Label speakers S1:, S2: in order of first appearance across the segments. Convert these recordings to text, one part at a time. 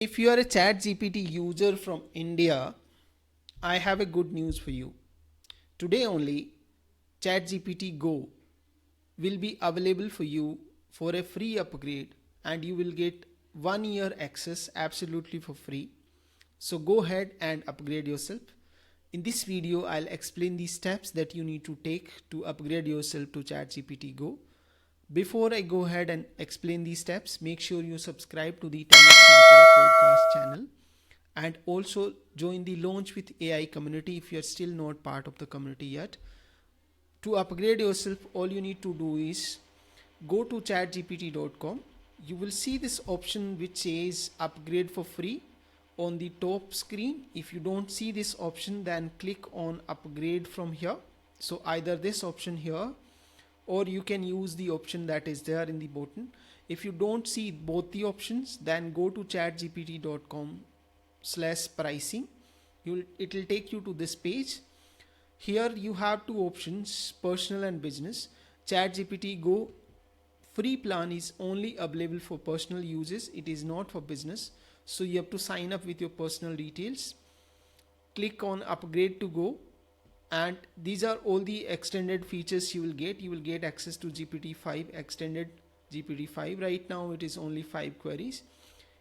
S1: If you are a ChatGPT user from India, I have a good news for you. Today only, ChatGPT Go will be available for you for a free upgrade, and you will get 1 year access absolutely for free. So go ahead and upgrade yourself. In this video, I'll explain the steps that you need to take to upgrade yourself to ChatGPT Go. Before I go ahead and explain these steps, make sure you subscribe to the 10x Marketer podcast channel and also join the Launch with AI community if you're still not part of the community yet. To upgrade yourself, all you need to do is go to chatgpt.com. You will see this option which says upgrade for free on the top screen. If you don't see this option, then click on upgrade from here. So either this option here, or you can use the option that is there in the button. If you don't see both the options, then go to chatgpt.com/pricing. It will take you to this page. Here you have two options, personal and business. ChatGPT Go free plan is only available for personal uses. It is not for business. So you have to sign up with your personal details. Click on upgrade to go, and these are all the extended features you will get. You will get access to GPT-5, extended GPT-5. Right now it is only 5 queries.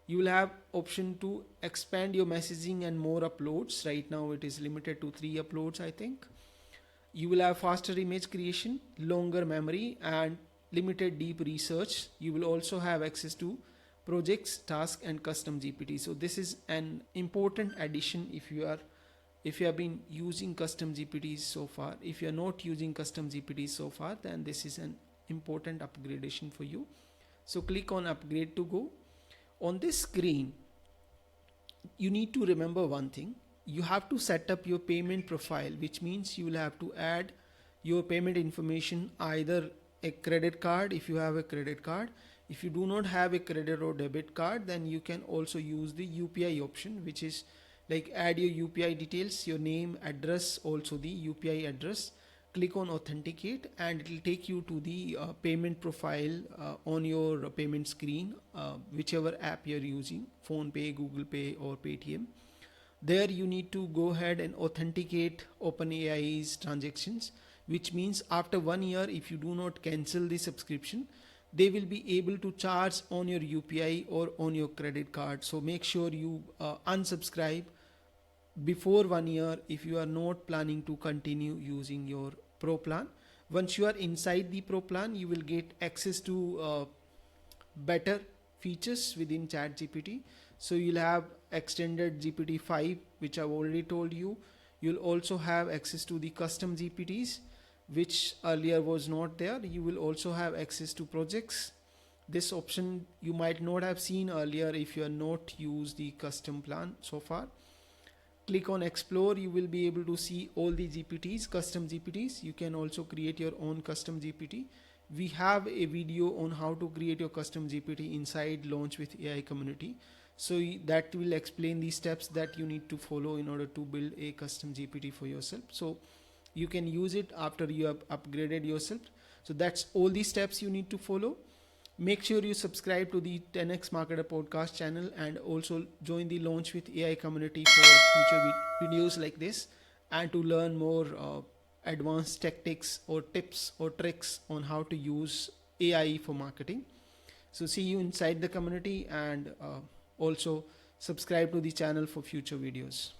S1: You will have option to expand your messaging and more uploads. Right now it is limited to 3 uploads, I think. You will have faster image creation, longer memory, and limited deep research. You will also have access to projects, tasks, and custom GPT. So this is an important addition if you have been using custom GPTs so far. If you are not using custom GPTs so far, then this is an important upgradation for you. So click on upgrade to go. On this screen, you need to remember one thing. You have to set up your payment profile, which means you will have to add your payment information, either a credit card if you have a credit card. If you do not have a credit or debit card, then you can also use the UPI option, which is like add your UPI details, your name, address, also the UPI address. Click on authenticate, and it will take you to the payment profile on your payment screen, whichever app you're using, phone pay, Google Pay, or Paytm. There you need to go ahead and authenticate OpenAI's transactions, which means after 1 year, if you do not cancel the subscription, they will be able to charge on your UPI or on your credit card. So make sure you unsubscribe before 1 year if you are not planning to continue using your pro plan. Once you are inside the pro plan, you will get access to better features within ChatGPT. So you'll have extended GPT-5, which I've already told you. You'll also have access to the custom GPTs, which earlier was not there. You will also have access to projects. This option you might not have seen earlier if you are not used the custom plan so far. Click on explore. You will be able to see all the GPTs, custom GPTs. You can also create your own custom GPT. We have a video on how to create your custom GPT inside Launch with AI community. So that will explain the steps that you need to follow in order to build a custom GPT for yourself. So you can use it after you have upgraded yourself. So that's all the steps you need to follow. Make sure you subscribe to the 10x Marketer podcast channel, and also join the Launch with AI community for future videos like this, and to learn more advanced tactics or tips or tricks on how to use AI for marketing. So see you inside the community, and also subscribe to the channel for future videos.